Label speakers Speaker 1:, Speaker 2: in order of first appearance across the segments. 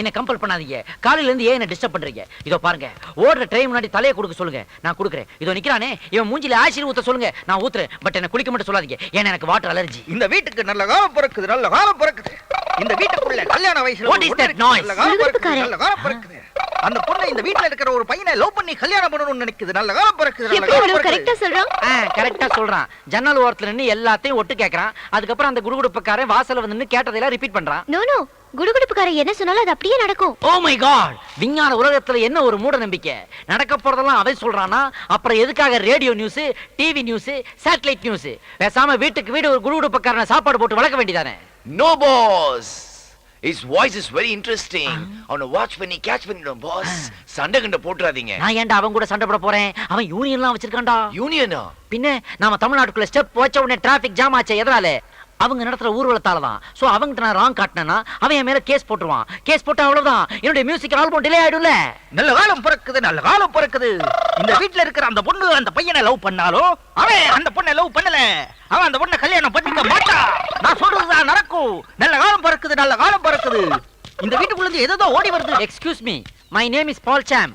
Speaker 1: என்ன கம்பல் பண்ணாதீங்க. காலையில இருந்து ஏன் என்ன டிஸ்டர்ப் பண்றீங்க? இதோ பாருங்க, ஓடுற ட்ரெயின் முன்னாடி தலையை கொடுக்க சொல்லுங்க, நான் கொடுக்குறேன். இதோ நிக்கிறானே, இவன் மூஞ்சில ஆசிட் ஊத்த சொல்லுங்க, நான் ஊத்துறேன். பட் என்ன குளிக்க மட்டும் சொல்லாதீங்க, ஏன்னா எனக்கு வாட்டர் அலர்ஜி.
Speaker 2: இந்த வீட்டுக்கு நல்ல காலம் பிறக்குது, நல்ல காலம் பிறக்குது. இந்த வீட்டுக்குள்ள கல்யாண வயசுல
Speaker 1: What is that noise?
Speaker 2: நல்ல காலம் பிறக்குது, நல்ல காலம் பிறக்குது. அந்த பொண்ணு இந்த வீட்ல இருக்கிற ஒரு பையனை லவ் பண்ணி கல்யாணம் பண்ணணும்னு நினைக்குது. நல்ல காலம் பிறக்குது, நல்ல காலம் பிறக்குது.
Speaker 3: கரெக்ட்டா சொல்றான்.
Speaker 1: கரெக்டா சொல்றான். ஜன்னல் ஓரத்துல நின்னு எல்லாத்தையும் ஒட்டு கேக்குறான். அதுக்கப்புறம் அந்த குடுகுடுப்புக்காரன் வாசல்ல வந்து நின்னு கேட்டதெல்லாம் ரிப்பீட் பண்றான்.
Speaker 3: நோ நோ, குடுகுடுப்புக்காரன் என்ன சொன்னாலும் அது அப்படியே நடக்கும்.
Speaker 1: ஓ மை காட், விஞ்ஞான உலகத்துல என்ன ஒரு மூட நம்பிக்கை. நடக்க போறதெல்லாம் அவன் சொல்றானா, அப்புறம் எதுக்காக radio news, TV news, satellite news? பேசாம வீட்டுக்கு வீடு ஒரு குடுகுடுப்புக்காரனை சாப்பாடு போட்டு வளர்க்க வேண்டியதானே?
Speaker 4: No boss. His voice is very interesting. அவனை வாட்ச் பண்ணி கேட்ச் பண்ணிடும் பாஸ். சண்டை கண்ட போட்றாதீங்க.
Speaker 1: நான் ஏன்டா அவன் கூட சண்டை போட போறேன்? அவன் யூனியன்லாம் வச்சிருக்கான்டா.
Speaker 4: யூனியனா?
Speaker 1: பின்ன நாம தமிழ்நாட்டுக்குள்ள ஸ்டெப் வச்ச உடனே டிராபிக் ஜாம் ஆச்சு. எதனால? அவங்க நடத்துற ஊர்வலத்தால தான். சோ அவங்கிட்ட நான் ராங் காட்டினா அவன் என் மேல கேஸ் போட்டுருவான். கேஸ் போட்டா அவ்வளவுதான், என்னுடைய மியூசிக் ஆல்பம் டிலே ஆயிடும்ல.
Speaker 2: நல்ல காலம் பிறக்குது, நல்ல காலம் பிறக்குது. இந்த வீட்ல இருக்கிற அந்த பொண்ணு அந்த பையனை லவ் பண்ணாலோ, அவன் அந்த பொண்ணை லவ் பண்ணல. அவன் அந்த பொண்ணை கல்யாணம் பண்ணிக்க மாட்டான். நான் சொல்றதுதான் நடக்கும். நல்ல காலம் பிறக்குது, நல்ல காலம் பிறக்குது. இந்த வீட்டுக்குள்ள இருந்து ஏதோ ஓடி வருது.
Speaker 1: Excuse me, my name is Paul Sam.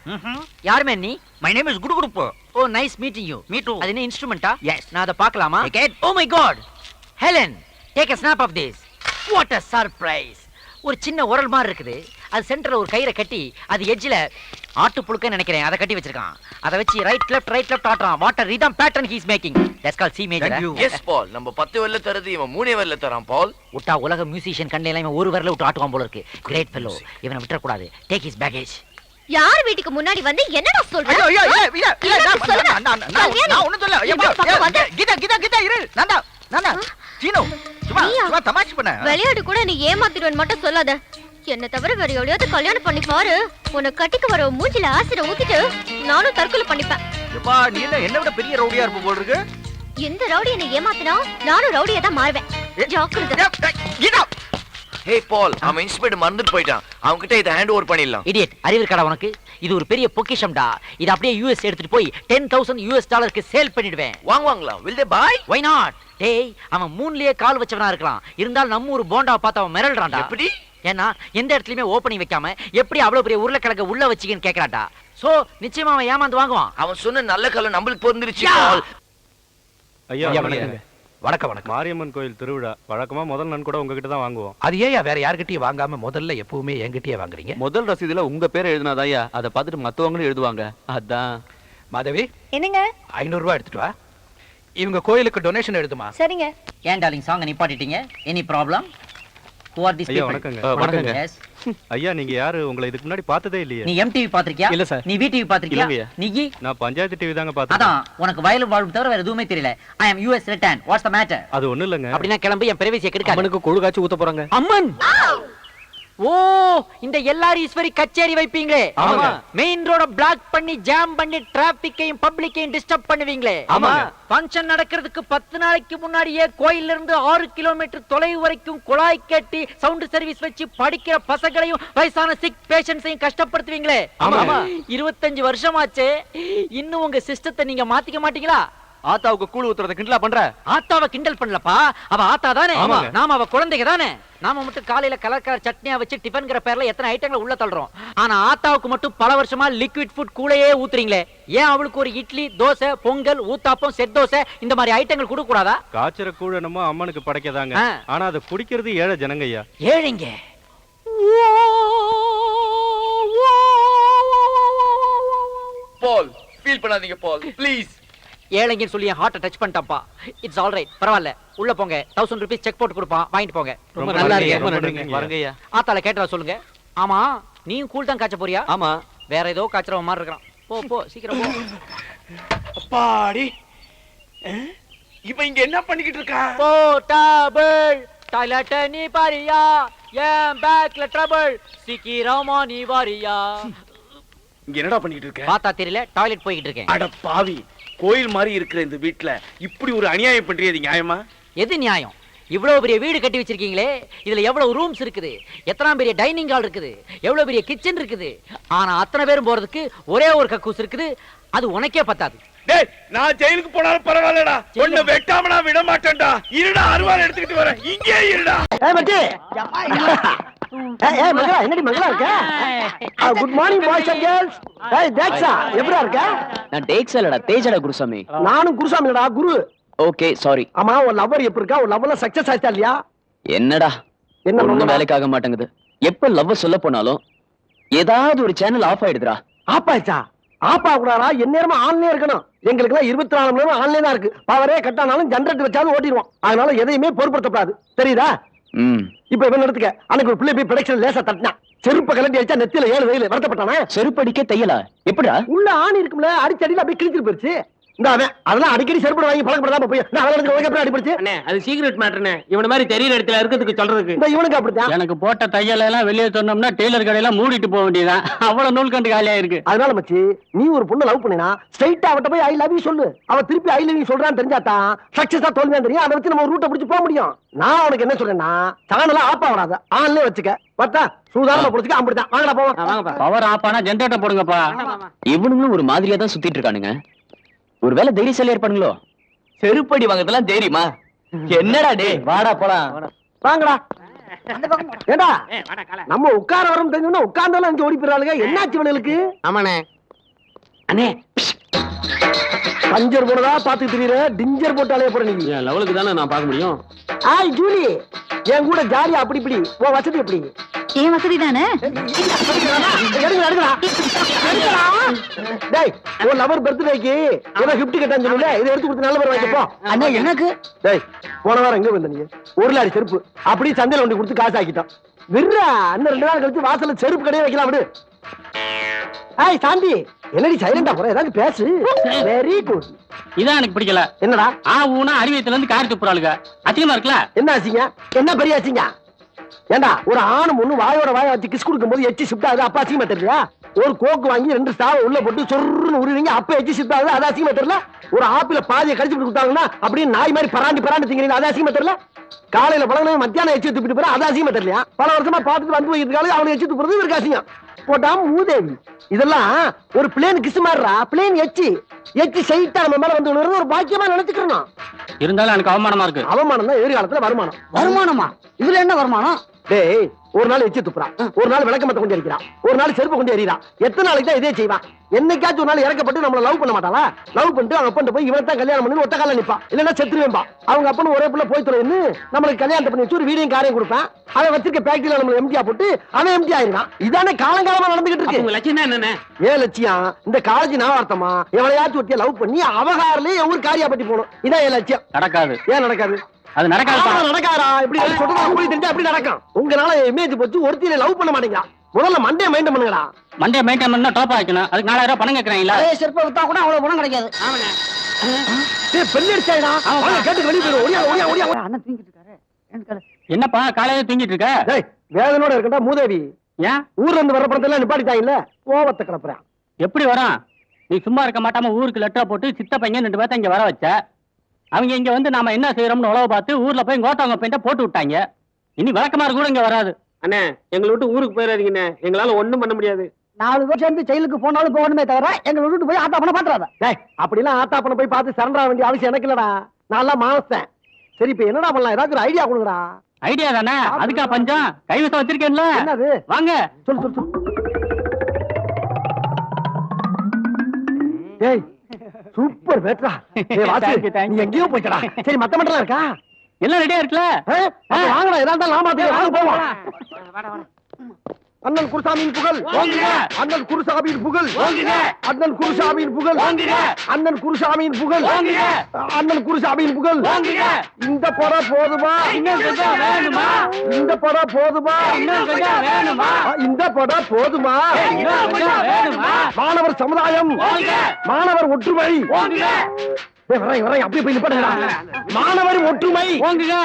Speaker 1: யாருமே நீ?
Speaker 2: மை நேம் இஸ் குடுகுடுப்பு.
Speaker 1: Oh nice meeting you.
Speaker 2: Me too.
Speaker 1: அது என்ன இன்ஸ்ட்ருமெண்டா?
Speaker 2: எஸ்.
Speaker 1: நான் அத பார்க்கலாமா? Oh my God, Helen, take a snap of this. What a surprise. ஒரு சின்ன உரல் மாதிரி இருக்குது. அது சென்டர்ல ஒரு கயிறை கட்டி, அது எட்ஜ்ல ஆட்டு புழுக்கன்னு நினைக்கிறேன், அதை கட்டி வச்சிருக்கான். அதை வச்சு ரைட் லெஃப்ட் ஆட்றான். What a rhythm pattern he is making. That's called C major.
Speaker 4: Yes Paul, நம்ம 10 வெல்ல தரது இவன் 3 வெல்ல தரான் பால்.
Speaker 1: உட்டா உலக மியூசிஷியன் கண்ணையில இவன் ஒரு வரல விட்டு ஆட்டுவான் போல இருக்கு. கிரேட் ஃபெல்லோ, இவனை விட்டுற கூடாது. Take his baggage.
Speaker 3: யார் வீட்டுக்கு முன்னாடி வந்து என்னடா சொல்ற?
Speaker 2: ஐயோ ஐயோ இல்ல நான் ஒண்ணும் சொல்ல. கீதா இரு. நானா சீனோ சும்மா தமாஷ் பண்ண.
Speaker 3: விளையாடு கூட நீ ஏமாத்திடுவேன்னு மட்டும் சொல்லாத. என்ன தவிர வேற எவ்வளவு கல்யாணம் பண்ணி பாரு, உன்னை கட்டிக்கு வர மூஞ்சில ஆசிட ஊத்திட்டு நானும் தற்கொலை பண்ணிப்பேன்.
Speaker 2: எப்பா நீ என்ன விட பெரிய ரவுடியா இருப்ப போல இருக்கு.
Speaker 3: எந்த ரவுடி என்ன ஏமாத்தினா நானும் ரவுடியா தான் மாறுவேன். ஜாக்கிரதை.
Speaker 2: கீதா.
Speaker 4: ஹே பால், அவன் இன்ஸ்பெக்டர் மறந்துட்டு போயிட்டான். அவன் கிட்ட இத ஹேண்ட் ஓவர் பண்ணிடலாம்.
Speaker 1: இடியட், அறிவு இருக்கடா உனக்கு? இது ஒரு பெரிய பொக்கிஷம்டா. இது அப்படியே யுஎஸ் எடுத்துட்டு போய் $10,000 சேல் பண்ணிடுவேன்.
Speaker 4: வாங்குவாங்களா? will they buy?
Speaker 1: why not? டேய், அவன் மூன்லயே கால் வச்சவனா இருக்கலாம். இருந்தாலும் நம்ம ஒரு போண்டா பார்த்து அவன் மிரள்றான்டா.
Speaker 4: எப்படி?
Speaker 1: ஏன்னா எந்த இடத்துலயுமே ஓபனிங் வைக்காம எப்படி அவ்வளவு பெரிய உருளைக்கிழங்க உள்ள வச்சிக்கன்னு கேக்குறான்டா. சோ நிச்சயமா அவன் ஏமாந்து வாங்குவான்.
Speaker 4: அவன் சொன்ன நல்ல கல்ல நம்மளுக்கு பொருந்துருச்சு பால்.
Speaker 5: ஐயா வணக்கம்.
Speaker 6: வணக்கம்.
Speaker 5: மாரியம்மன் கோயில் திருவிழா வழக்கமா முதல் நன் கூட உங்ககிட்ட தான் வாங்குவோம்.
Speaker 6: அது ஏன் வேற யார்கிட்டயும் வாங்காம முதல்ல எப்பவுமே என்கிட்டயே வாங்குறீங்க?
Speaker 7: முதல் ரசீதுல உங்க பேரை எழுதினாதாயா, அதை பார்த்துட்டு மத்தவங்களும் எழுதுவாங்க. அதான்.
Speaker 6: மாதவி,
Speaker 3: என்னங்க?
Speaker 6: 500 ரூபாய் எடுத்துட்டு வா. இவங்க கோயிலுக்கு டொனேஷன் எழுதுமா?
Speaker 3: சரிங்க.
Speaker 1: ஏன் டார்லிங் சாங் நிப்பாட்டிட்டீங்க? Any problem? who are these
Speaker 5: ஐயா
Speaker 1: people?
Speaker 5: வணக்கங்க.
Speaker 7: வணக்கங்க.
Speaker 1: Yes.
Speaker 5: ஐயா நீங்க யாரு? உங்களை இதுக்கு முன்னாடி பார்த்ததே இல்லையே.
Speaker 1: நீ MTV பாத்திருக்கியா?
Speaker 7: இல்ல சார்.
Speaker 1: நீ VTV பாத்திருக்கியா?
Speaker 7: இல்லங்கய்யா.
Speaker 1: நீ?
Speaker 5: நான் பஞ்சாயத்து டிவி தாங்க பார்த்தேன்.
Speaker 1: அதான் உனக்கு வயலும் வாழ்வும் தவிர வேற எதுவுமே தெரியல. I am US return. What's the matter?
Speaker 5: அது ஒண்ணு இல்லங்க.
Speaker 1: அப்படினா கிளம்பி என் பிரைவசியை கெடுக்காத.
Speaker 7: அவனுக்கு கொழு காய்ச்சி ஊத்த போறாங்க.
Speaker 1: அம்மன். ஓ, இந்த எல்லாரும் ஈஸ்வரி கச்சேரி வைப்பீங்களே?
Speaker 5: ஆமாங்க.
Speaker 1: மெயின் ரோட பிளாக் பண்ணி ஜாம் பண்ணி டிராபிக்கையும் பப்ளிக்கையும் டிஸ்டர்ப் பண்ணுவீங்களே?
Speaker 5: ஆமாங்க.
Speaker 1: ஃபங்க்ஷன் நடக்கிறதுக்கு 10 நாளைக்கு முன்னாடியே கோயில்ல இருந்து 6 கிலோமீட்டர் தொலைவு வரைக்கும் குழாய் கட்டி சவுண்ட் சர்வீஸ் வச்சு படிக்கிற பசங்களையும் வயசான சிக் பேஷண்ட்ஸையும் கஷ்டப்படுத்துவீங்களே?
Speaker 5: ஆமாங்க.
Speaker 1: 25 வருஷமாச்சே, இன்னும் உங்க சிஸ்டத்தை நீங்க மாத்திக்க மாட்டீங்களா?
Speaker 7: ஆத்தாவுக்கு கூழ் ஊத்துறத கிண்டலா பண்ற?
Speaker 1: ஆத்தாவை கிண்டல் பண்ணலப்பா, அவ ஆத்தா தானே.
Speaker 5: ஆமாங்க.
Speaker 1: நாம அவ குழந்தைங்க தானே. நாம மட்டும் காலையில கலர் சட்னியா வச்சு டிஃபன்ங்கிற பேர்ல எத்தனை ஐட்டங்களை உள்ள தள்ளுறோம். ஆனா ஆத்தாவுக்கு மட்டும் பல வருஷமா லிக்விட் ஃபுட் கூடயே ஊத்துறீங்களே. ஏன் அவளுக்கு ஒரு இட்லி, தோசை, பொங்கல், ஊத்தாப்பம், செட் தோசை இந்த மாதிரி ஐட்டங்கள் கொடுக்க கூடாதா?
Speaker 5: காய்ச்சற கூழ் என்னமோ அம்மனுக்கு படைக்கதாங்க. ஆனா அதை குடிக்கிறது ஏழை ஜனங்க ஐயா.
Speaker 1: ஏழைங்க.
Speaker 4: பால், ஃபீல் பண்ணாதீங்க பால், ப்ளீஸ்.
Speaker 1: ஏழைங்கன்னு சொல்லி ஹார்ட்டை டச் பண்ணிட்டாப்பா. இட்ஸ் ஆல் ரைட், பரவாயில்ல. உள்ள போங்க, 1000 ரூபீஸ் செக் போட்டு கொடுப்பான், வாங்கிட்டு போங்க.
Speaker 5: ரொம்ப
Speaker 1: நல்லா
Speaker 5: நன்றி.
Speaker 1: இருக்கு.
Speaker 5: ரொம்ப நன்றிங்க.
Speaker 7: வரங்க ஐயா.
Speaker 1: ஆத்தால கேட்டதா சொல்லுங்க. ஆமா, நீயும் கூல் தான் காய்ச்ச போறியா?
Speaker 7: ஆமா.
Speaker 1: வேற ஏதோ காய்ச்சற மாதிரி இருக்கான். போ சீக்கிரம் போ.
Speaker 4: அப்பாடி, இவன் இங்க என்ன பண்ணிக்கிட்டு இருக்கா?
Speaker 1: போர்ட்டபிள் டாய்லெட் நீ பாரியா, ஏன் பேக்ல ட்ரபிள் சீக்கிரமா நீ வாரியா.
Speaker 8: இங்க என்னடா பண்ணிட்டு இருக்க?
Speaker 1: பார்த்தா தெரியல, டாய்லெட் போயிட்டு இருக்கேன்.
Speaker 8: அட பாவி, கோயில் மாதிரி இருக்கிற இந்த வீட்ல இப்படி ஒரு அநியாயம் பண்றியது நியாயமா?
Speaker 1: எது நியாயம்? இவ்வளவு பெரிய வீடு கட்டி வச்சிருக்கீங்களே, இதுல எவ்வளவு ரூம்ஸ் இருக்குது, எத்தனை பெரிய டைனிங் ஹால் இருக்குது, எவ்வளவு பெரிய கிச்சன் இருக்குது. ஆனா அத்தனை பேரும் போறதுக்கு ஒரே ஒரு கக்கூஸ் இருக்குது. அது உனக்கே பத்தாது.
Speaker 8: டேய், நான் ஜெயிலுக்கு போனாலும் பரவாயில்லடா, உன்னை வெட்டாம நான் விட மாட்டேன்டா. இருடா, அருவாள் எடுத்துக்கிட்டு வரேன். இங்கே இருடா.
Speaker 9: என்னடி மங்களா இருக்க? Good morning boys and girls. தேக்ஸா எப்படியா இருக்க?
Speaker 7: நான் டேக்ஸ் இல்லடா, தேஜடா குருசாமி.
Speaker 9: நானும் குருசாமிடா, குரு.
Speaker 7: Okay sorry.
Speaker 9: ஆமா, ஒரு லவ்வர் எப்படி இருக்கா? ஒரு லவ்ல சக்சஸ் ஆயிட்டா இல்லையா?
Speaker 7: என்னடா
Speaker 9: என்ன
Speaker 7: ஒண்ணும் வேலைக்காக மாட்டேங்குது. எப்ப லவ் சொல்ல போனாலும் ஏதாவது ஒரு சேனல் ஆஃப் ஆயிடுதுடா.
Speaker 9: ஆப் ஆயிடுச்சா? ஆப் ஆகக்கூடாதா? எந்நேரமும் ஆன்லைன் இருக்கணும். எங்களுக்கு எல்லாம் 24 மணி நேரம் ஆன்லைனா இருக்கு. பவரே கட்டானாலும் ஜெனரேட்டர் வச்சாலும் ஓட்டிடுவோம். அதனால எதையுமே பொருட்படுத்தக்கூடாது, தெரியுதா? இப்ப இவன் எடுத்துக்க, அன்னைக்கு ஒரு பிள்ளை போய் ப்ரொடக்ஷன் லேசா தட்டினான். செருப்ப கலட்டி அடிச்சா நெத்தியில 7 வெயில் வருத்தப்பட்டானே.
Speaker 7: செருப்படிக்க தையலா? எப்படிடா?
Speaker 9: உள்ள ஆணி இருக்கும்ல, அடிச்சடியில அப்படியே கிழிச்சிட்டு போயிருச்சு. இந்த அவன் அதெல்லாம் அடிக்கடி செருப்பு வாங்கி பழக்கப்படாம போய் நான் அவனுக்கு அடிபடுச்சு.
Speaker 10: அது சீக்ரெட் மேட்டர்னே. இவன மாதிரி தெரியற இடத்துல இருக்கிறதுக்கு சொல்றதுக்கு.
Speaker 9: இந்த இவனுக்கு அப்படித்தான்.
Speaker 10: எனக்கு போட்ட தையல எல்லாம் வெளியே சொன்னோம்னா டெய்லர் கடையெல்லாம் மூடிட்டு போக வேண்டியதான். அவ்வளவு நூல் கண்டு காலியா இருக்கு.
Speaker 9: அதனால மச்சி, நீ ஒரு பொண்ணு லவ் பண்ணினா ஸ்ட்ரைட்டா அவட்ட போய் ஐ லவ் யூ சொல்லு. அவ திருப்பி ஐ லவ் யூ சொல்றான்னு தெரிஞ்சாதான் சக்சஸா தோல்வியா தெரியும். அதை வச்சு நம்ம ரூட்டை பிடிச்சு போக முடியும். நான் உனக்கு என்ன சொல்றேன்னா, சேனல ஆப் ஆகாத, ஆன்லயே வச்சுக்க. பார்த்தா சூதானமா புடிச்சுக்க. அப்படிதான். வாங்கடா போவோம்.
Speaker 10: பவர் ஆஃப் ஆனா ஜெனரேட்டர் போடுங்கப்பா.
Speaker 7: இவனுங்களும் ஒரு மாதிரியா தான் சுத்திட்டு இருக்கானுங்க. ஒருவேளை தைரியசாலி ஏற்பாடுங்களோ? செருப்படி வாங்கறதெல்லாம் தைரியமா? என்னடா டே, வாடா போலாம்.
Speaker 9: வாங்கடா. ஏண்டா நம்ம உட்கார வரோம் தெரிஞ்சோம்னா உட்கார்ந்தாலும் அஞ்சு ஓடி போயிடறாளுங்க. என்னாச்சு இவனுக்கு?
Speaker 10: ஆமாண்ணே.
Speaker 9: அண்ணே பஞ்சர் போனதா பாத்துட்டு தெரியற, டிஞ்சர் போட்டாலே போற நீ.
Speaker 10: லெவலுக்கு தானே நான் பார்க்க முடியும்.
Speaker 9: ஆய் ஜூலி, என் கூட ஜாலியா அப்படி இப்படி உன் வசதி எப்படி?
Speaker 3: ஏன் வசதி தானே.
Speaker 9: டேய், உன் லவர் பர்த்டேக்கு ஏதோ கிஃப்ட் கேட்டான்னு சொல்லுல, இதை எடுத்து கொடுத்து நல்ல பேர் வாங்கிப்போ.
Speaker 10: அண்ணா எனக்கு
Speaker 9: டேய், போன வாரம் எங்க வந்த நீ? 1 லாரி செருப்பு அப்படியே சந்தையில கொண்டு கொடுத்து காசு ஆக்கிட்டோம். விர்ரா, இன்னும் 2 நாள் கழிச்சு வாசல்ல செருப்பு கடையே வைக்கலாம். விடு. ஏய் சாந்தி, என்னடி சைலண்டா போற? ஏதாவது பேசு. Very good.
Speaker 10: இதான் எனக்கு பிடிக்கல.
Speaker 9: என்னடா
Speaker 10: ஊனா அறிவியத்துல இருந்து காரி துப்புறாளுங்க. அசிங்கமா இருக்குல்ல?
Speaker 9: என்ன ஆச்சுங்க? என்ன பெரிய ஆச்சுங்க? ஏண்டா ஒரு ஆணு பொண்ணு வாயோட வாய வச்சு கிஸ் கொடுக்கும் போது எச்சி ஷிஃப்ட் ஆகுது, அப்ப அசிங்கமா தெரியல? ஒரு கோக்கு வாங்கி 2 ஸ்டாவ உள்ள போட்டு சொருன்னு உருவீங்க, அப்ப எச்சி ஷிஃப்ட் ஆகுது, அது அசிங்கமா தெரியல? ஒரு ஆப்பிள பாதியை கடிச்சு கொடுத்தாங்கன்னா அப்படியே நாய் மாதிரி பராண்டி திங்கிறீங்க, அது அசிங்கமா தெரியல? காலையில பழங்க மத்தியானம் எச்சி துப்பிட்டு போற, அது அசிங்கமா தெரியலையா? பல வருஷமா பார்த்துட்டு வந்து வைக்கிறதுக்காக அவனை எச்சி துப்புறது இவருக்கு அசிங்கம். போட்டா மூதேவி. இதெல்லாம் ஒரு பிளேன் கிஸ் மாறுறா. பிளேன் எச்சி சைட்டா நம்ம மேல வந்து விழுறது ஒரு பாக்கியமா நினைச்சுக்கணும்.
Speaker 10: இருந்தாலும் எனக்கு அவமானமா இருக்கு.
Speaker 9: அவமானம் தான் எதிர்காலத்துல வருமானம்.
Speaker 10: வருமானமா? இதுல என்ன வருமானம்?
Speaker 9: டேய், ஒரு நாள் எச்சி துப்புறான், ஒரு நாள் விளக்கமத்தை கொண்டு எரிக்கிறான், ஒரு நாள் செருப்பு கொண்டு எறிறான். எத்தனை நாளைக்கு தான் இதே செய்வான்? என்னைக்காச்சும் ஒரு நாள் இறக்கப்பட்டு நம்மள லவ் பண்ண மாட்டாளா? லவ் பண்ணிட்டு அவங்க அப்பன் போய் இவனை தான் கல்யாணம் பண்ணி ஒத்த கால நிப்பா, இல்லன்னா செத்துருவேன்பா. அவங்க அப்பன் ஒரே புள்ள போய் தொலைன்னு நம்மளுக்கு கல்யாணத்தை பண்ணி வச்சு ஒரு வீடியும் காரையும் கொடுப்பேன். அவன் வச்சிருக்க பேக்டரியில நம்மள எம்டியா போட்டு அவன் எம்டி ஆயிருக்கான். இதானே காலங்காலமா நடந்துகிட்டு இருக்கு.
Speaker 10: உங்க லட்சியம் என்ன?
Speaker 9: ஏன் லட்சியம்? இந்த காலேஜ் நாவார்த்தமா எவளையாச்சும் ஒட்டிய லவ் பண்ணி அவகாரிலே ஊர் காரியாப்பட்டி போகணும். இதான் என் லட்சியம்.
Speaker 10: நடக்காது.
Speaker 9: ஏன் நடக்காது?
Speaker 10: அது
Speaker 9: நடக்காதா? இப்படி சொல்றது அப்படி தெரிஞ்சா அப்படி நடக்கும். உங்களால இமேஜ் போச்சு, ஒருத்தியில லவ் பண்ண மாட்டீங்க. முதல்ல மண்டே மெயின்டைன் பண்ணுங்கடா.
Speaker 10: மண்டே மெயின்டைன் பண்ணா டாப் ஆக்கணும். அதுக்கு 4000 பணம் கேக்குறீங்களா?
Speaker 9: செருப்பை வித்தா கூட அவ்வளவு பணம் கிடைக்காது. ஆமாண்ணே. ஏய் பெல்லடிச்சாடா. அவங்க கேட்டு வெளிய போய் ஓடியா.
Speaker 10: அண்ணன் தூங்கிட்டு இருக்காரு. என்னப்பா காலையில தூங்கிட்டு இருக்க?
Speaker 9: டேய், வேதனோட இருக்கடா மூதேவி.
Speaker 10: ஏன்
Speaker 9: ஊர்ல இருந்து வர படத்தெல்லாம் நிப்பாட்டிட்டாங்கல்ல, கோவத்தை கிளப்புறேன்.
Speaker 10: எப்படி வரான்? நீ சும்மா இருக்க மாட்டாம ஊருக்கு லெட்டர் போட்டு சித்த பையன் 2 பேர்த்த இங்க வர வச்ச. அவங்க இங்க வந்து நாம என்ன செய்யறோம்னு உழவு பார்த்து ஊர்ல போய் கோட்டாங்க பெயிண்ட போட்டு விட்டாங்க. இனி விளக்கமாறு கூட இங்க வராது.
Speaker 5: அண்ணே, எங்களை விட்டு ஊருக்கு போயிடாதீங்கண்ணே. எங்களால ஒண்ணும் பண்ண முடியாது.
Speaker 9: 4 வருஷம் சேர்ந்து ஜெயிலுக்கு போனாலும் போகணுமே தவிர எங்களை விட்டு போய் ஆத்தா பண்ண பாத்துறாத. டேய், அப்படிலாம் ஆத்தா பண்ண போய் பார்த்து சரண்டா வேண்டிய அவசியம் எனக்கு இல்லடா. நான் மானஸ்தேன். சரி, இப்ப என்னடா பண்ணலாம்? ஏதாவது ஒரு ஐடியா கொடுங்கடா.
Speaker 10: ஐடியா தானே, அதுக்கா பஞ்சம். கைவசம் வச்சிருக்கேன்ல.
Speaker 9: என்னது?
Speaker 10: வாங்க
Speaker 9: சொல்லு. டேய், சூப்பர் பேட்ரா. டேய் வாசு, நீ எங்கேயோ போய்டா. சரி, மத்த மட்டும் இருக்கா?
Speaker 10: எல்லாம் ரெடியா இருக்குல்ல?
Speaker 9: வாங்கடா, ஏதாவது லாமாத்து வாங்க போவோம். அண்ணன் குருசாமியின் புகழ் ஓங்குக. அண்ணன் குருசாமியின் புகழ் ஓங்குக. அண்ணன் குருசாமியின் புகழ் ஓங்குக. அண்ணன் குருசாமியின் புகழ் ஓங்குக. அண்ணன் குருசாமியின் புகழ் ஓங்குக. இந்த படம் போதுமா?
Speaker 10: இன்னும் கொஞ்சம் வேணுமா?
Speaker 9: இந்த படம் போதுமா?
Speaker 10: இன்னும் கொஞ்சம் வேணுமா?
Speaker 9: இந்த படம் போதுமா?
Speaker 10: இன்னும் கொஞ்சம் வேணுமா?
Speaker 9: மாணவர் சமுதாயம், மாணவர் ஒற்றுமை. வரேன் அப்படியே போய் நிப்பாட்டுங்கடா. மாணவரின் ஒற்றுமை
Speaker 10: ஓங்குக.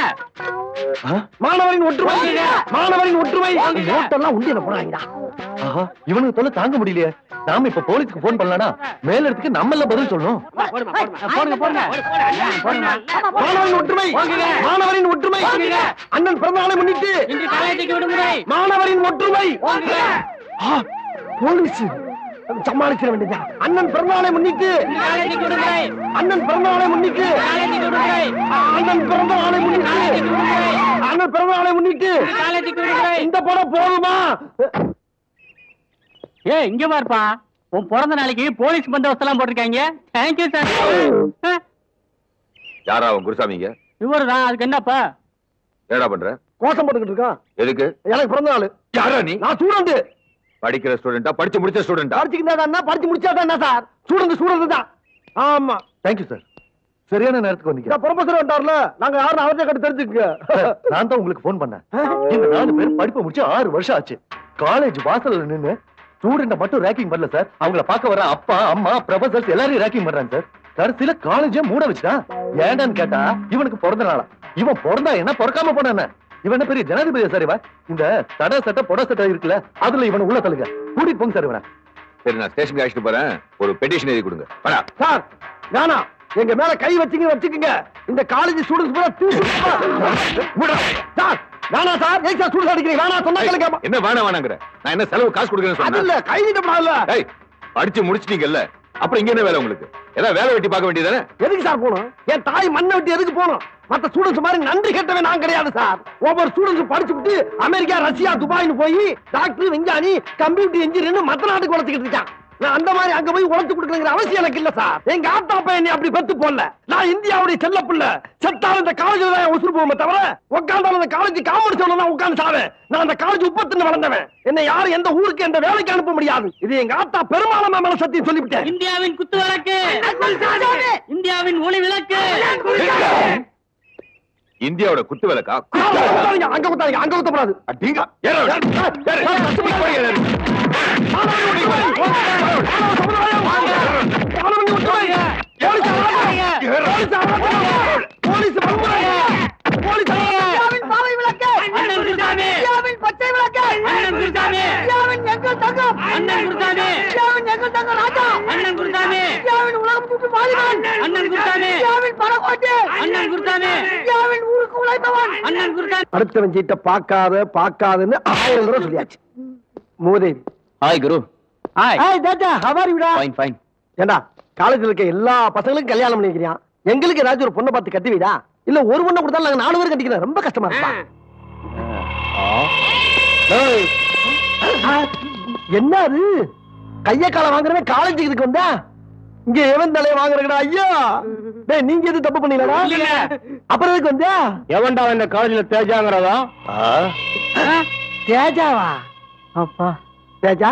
Speaker 9: மாணவரின் ஒற்றுமை, மாணவரின் ஒற்றுமை. நோட்டெல்லாம் உண்டியல போறாங்கடா.
Speaker 6: இவனுக்கு தொல்லை தாங்க முடியலையே. நாம இப்ப போலீஸ்க்கு போன் பண்ணலானா மேல இடத்துக்கு நம்மள பதில் சொல்லணும்.
Speaker 10: போடுங்க.
Speaker 9: மாணவரின் ஒற்றுமை, மாணவரின் ஒற்றுமை. அண்ணன் பிறந்த நாளை முன்னிட்டு
Speaker 10: இன்று காலேஜுக்கு விடுமுறை.
Speaker 9: மாணவரின் ஒற்றுமை. போலீஸ் சமாளிச்சிட வேண்டியதா. அண்ணன் பிறந்தநாளை முன்னிட்டு அண்ணன் பிறந்தநாளை முன்னிட்டு அண்ணன் பிறந்தநாளை முன்னிட்டு அண்ணன் பிறந்தநாளை முன்னிட்டு இந்த படம் போதுமா?
Speaker 10: ஏய் இங்க பாருப்பா, உன் பிறந்த நாளைக்கு போலீஸ் பந்தோபஸ்து எல்லாம் போட்டிருக்காங்க. Thank you sir.
Speaker 6: யாரா அவன் குருசாமிங்க?
Speaker 10: இவருதான். அதுக்கு என்னப்பா?
Speaker 6: ஏடா பண்ற?
Speaker 9: கோஷம் போட்டுக்கிட்டு இருக்கான்.
Speaker 6: எதுக்கு?
Speaker 9: எனக்கு பிறந்த நாள்.
Speaker 6: யாரா நீ?
Speaker 9: நான் ஸ்டூடெண்ட்.
Speaker 6: படிக்கிற ஸ்டூடெண்டா? படிச்சு முடிச்ச ஸ்டூடெண்டா?
Speaker 9: படிச்சுக்கிட்டா படிச்சு முடிச்சாதான் சார். ஸ்டூடெண்ட் தான். ஆமா.
Speaker 6: Thank you sir. சரியான நேரத்துக்கு வந்தீங்க.
Speaker 9: ப்ரொஃபசர் வந்தார்ல, நாங்க யாரும் அவர்கிட்ட கட்டு தெரிஞ்சுக்க.
Speaker 6: நான் தான் உங்களுக்கு போன் பண்ணேன். இந்த 4 பேர் படிப்பு முடிச்சு 6 வருஷம் ஆச்சு. காலேஜ் வாசல்ல நின்னு ஸ்டூடெண்ட மட்டும் ரேக்கிங் பண்ணல சார். அவங்கள பார்க்க வர அப்பா அம்மா ப்ரொஃபசர்ஸ் எல்லாரையும் ரேக்கிங் பண்றாங்க சார். கடைசியில காலேஜே மூட வச்சுட்டான். ஏண்டான்னு கேட்டா இவனுக்கு பிறந்த நாளா. இவன் பிறந்தா என்ன, பிறக்காம போன என்ன? இவன் என்ன பெரிய ஜனாதிபதி சார்? இவன் இந்த தட சட்டை பொட சட்டை இருக்குல்ல, அதுல இவனை உள்ள தள்ளுங்க. கூட்டிட்டு போங்க சார் இவனை. சரி, நான் ஸ்டேஷனுக்கு அழைச்சிட்டு போறேன். ஒரு பெட்டிஷன் எழுதி கொடுங்க.
Speaker 9: சார் நானா எங்க மேல கை வச்சுக்கோங்க. இந்த காலேஜ் ஸ்டூடெண்ட்ஸ் பூரா சார் நானா சார் ஏன் சார் ஸ்டூடெண்ட்ஸ் அடிக்கிறீங்க? வேணா சொன்னா கேளுங்க.
Speaker 6: என்ன வேணாங்கிற? நான் என்ன செலவு காசு கொடுக்கறேன்னு
Speaker 9: அது இல்ல, கை நீட்டப்படாதுல்ல.
Speaker 6: சொன்னேன். படிச்சு முடிச்சிட்டீங்கல்ல, அப்புறம் இங்க என்ன வேலை உங்களுக்கு? ஏதாவது வேலை வெட்டி பார்க்க வேண்டியதானே?
Speaker 9: எதுக்கு சார் போகணும்? என் தாய் மண்ணை விட்டு எதுக்கு போகணும்? மத்த ஸ்டூடெண்ட்ஸ் மாதிரி நன்றி கேட்டவே நான் கிடையாது சார். ஒவ்வொரு ஸ்டூடெண்ட்ஸ் படிச்சுட்டு அமெரிக்கா, ரஷ்யா, துபாய்னு போய் டாக்டர், விஞ்ஞானி, கம்ப்யூட்டர் இன்ஜினியர் மத்த நாட்டுக்கு உழைச்சிக்கிட்டு இருக்கான். நான் அந்த மாதிரி அங்க போய் உழைச்சு கொடுக்கணுங்கிற அவசியம் எனக்கு இல்ல சார். எங்க ஆத்தா பையன் அப்படி பெத்து போடல. நான் இந்தியாவுடைய செல்ல பிள்ளை. செத்தாலும் இந்த காலேஜ்ல தான் உசுறு போவோமே தவிர உட்கார்ந்தாலும் இந்த காலேஜ் காமெடி சொல்லலாம் உட்கார்ந்து சாவேன். நான் அந்த காலேஜ் உப்பத்துன்னு வளர்ந்தவன். என்ன யாரும் எந்த ஊருக்கு எந்த வேலைக்கு அனுப்ப முடியாது. இது எங்க ஆத்தா பெருமாளமா மேல சத்தியம் சொல்லிவிட்டேன்.
Speaker 10: இந்தியாவின் குத்து விளக்கு, இந்தியாவின் ஒளி விளக்கு.
Speaker 6: இந்தியாவோட குத்து விளக்கா?
Speaker 9: அங்க குத்தாங்க, அங்க குத்தப்படாது.
Speaker 6: அடிங்க.
Speaker 9: அடுத்தவன் சீட்டை பார்க்காதன்னு 1000 தடவை சொல்லியாச்சு. மூதேவி.
Speaker 7: ஹாய் குரு.
Speaker 9: ஹாய் தாத்தா, how are you டா?
Speaker 7: Fine fine.
Speaker 9: ஏண்டா காலேஜ்ல இருக்க எல்லா பசங்களுக்கும் கல்யாணம் பண்ணிக்கிறான். எங்களுக்கு ஏதாச்சும் ஒரு பொண்ணை பார்த்து கட்டி வைடா. இல்ல ஒரு பொண்ணை கொடுத்தாலும் நாங்க 4 பேர் கட்டிக்கிறோம். ரொம்ப கஷ்டமா இருக்கா? என்ன அது? கைய கால வாங்குறவன் காலேஜுக்கு இதுக்கு வந்தா? இங்க எவன் தலைய வாங்குறா? ஐயா டேய், நீங்க எது தப்பு பண்ணீங்களா? அப்புறம் எதுக்கு வந்தா?
Speaker 5: எவன்டா இந்த காலேஜ்ல தேஜாங்கிறதா?
Speaker 9: தேஜாவா?
Speaker 10: அப்பா
Speaker 9: தேஜா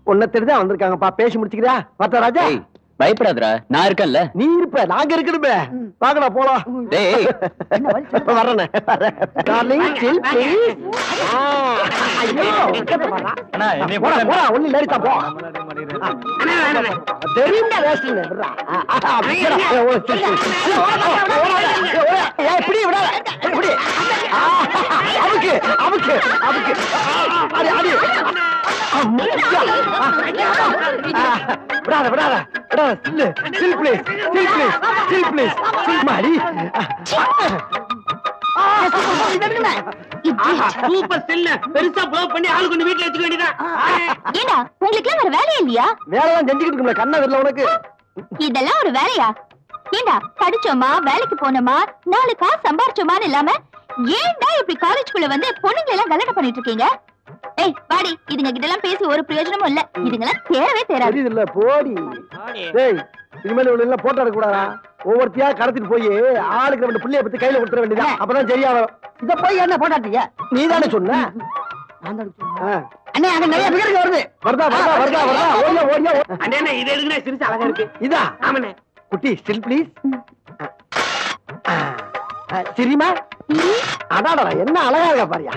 Speaker 9: உன்னை தெரிஞ்சா வந்திருக்காங்கப்பா. பேசி முடிச்சுக்கிறியா? பார்த்தா ராஜா,
Speaker 7: ஏய் பயப்படாதடா, நான் இருக்கேன்ல.
Speaker 9: நீ இருப்ப, நாங்க இருக்கணுமே. வாங்கடா போலாம்.
Speaker 7: டேய்
Speaker 9: வரேனே. Darling chill please. ஐயோ
Speaker 5: அண்ணா என்னை
Speaker 9: போடா போடா, ஒண்ணு லேடிட்டா போ. தெரியும்டா ரேஸ்ல விடுறா. எப்படி விடாத, எப்படி அமுக்கு அமுக்கு அமுக்கு. அடி அடி. விடாத விடாத விடாத. சில்லு chill please, chill please, chill please, chill மாடி.
Speaker 10: சூப்பர் செல்ல பெருசா ப்ளோ பண்ணி ஆளு கொண்டு வீட்ல வச்சுக்க வேண்டியதா?
Speaker 3: ஏண்டா உங்களுக்கு எல்லாம் வேற வேலையே இல்லையா?
Speaker 9: வேலைதான் செஞ்சுக்கிட்டு இருக்கோம்ல, கண்ணா வரல உனக்கு?
Speaker 3: இதெல்லாம் ஒரு வேலையா? ஏண்டா படிச்சோமா, வேலைக்கு போனோமா, 4 காசு சம்பாரிச்சோமான்னு இல்லாம ஏன்டா இப்படி காலேஜ்குள்ள வந்து பொண்ணுங்களை எல்லாம் கல்யாணம் பண்ணிட்டு இருக்கீங்க? ஏய் வாடி, இதுங்க கிட்ட எல்லாம் பேசி ஒரு பிரயோஜனமும் இல்ல. இதுங்கெல்லாம் தேரவே தேராது.
Speaker 9: தெரியுது இல்ல, போடி. டேய் இனிமேல் இவ்வளவு எல்லாம் போட்டோ எடுக்க கூடாதா? ஒவ்வொருத்தையா கடத்திட்டு போய் ஆளுக்கு 2 பிள்ளைய பத்தி கையில கொடுத்துட வேண்டியதா? அப்பதான் சரியா வரும். இத போய் என்ன போட்டாட்டீங்க? நீ தானே சொன்ன. அண்ணே அங்க நிறைய பிகருக்கு வருது. வருதா வருதா வருதா வருதா. ஓடியா ஓடியா.
Speaker 10: அண்ணே இது எதுக்குனே சிரிச்சு அழகா இருக்கு.
Speaker 9: இதா?
Speaker 10: ஆமாண்ணே.
Speaker 9: குட்டி ஸ்டில் ப்ளீஸ். சரிமா? அடாடா என்ன அழகா இருக்கா பாரியா.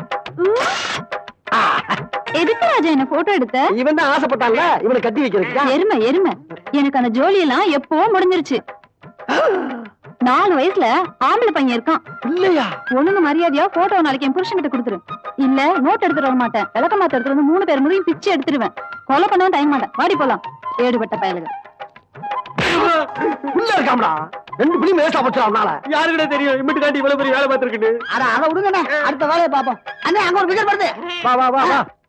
Speaker 3: எதுக்கு ராஜா என்ன போட்டோ எடுத்த?
Speaker 9: இவன் தான் ஆசைப்பட்டான்ல, இவனை கட்டி வைக்கிறதுக்கா?
Speaker 3: எருமை எருமை, எனக்கு அந்த ஜோலி எல்லாம் எப்போ முடிஞ்சிருச்சு. 4 வயசுல ஆம்பளை பையன் இருக்கான்.
Speaker 9: இல்லையா?
Speaker 3: ஒழுங்கு மரியாதையா போட்டோ நாளைக்கு என் புருஷன் கிட்ட கொடுத்துரு. இல்ல நோட் எடுத்துட்டு வர மாட்டேன். விளக்க மாத்த எடுத்துட்டு வந்து 3 பேர் முடியும் பிச்சு எடுத்துருவேன். கொலை பண்ணவும் தயங்க மாட்டேன். வாடி போலாம். ஏடுபட்ட பயலுங்க.
Speaker 9: உள்ள இருக்காமடா 2 பிள்ளையும் வேஸ்டா போச்சு. அவனால
Speaker 5: யாருக்கிட்ட தெரியும் இம்பிட்டு காண்டி இவ்வளவு பெரிய வேலை பார்த்திருக்குன்னு?
Speaker 9: அட அத விடுங்கண்ணே, அடுத்த வேலையை பாப்போம். அண்ணே அங்க ஒரு பிகர் வருது. வா வா வா வா.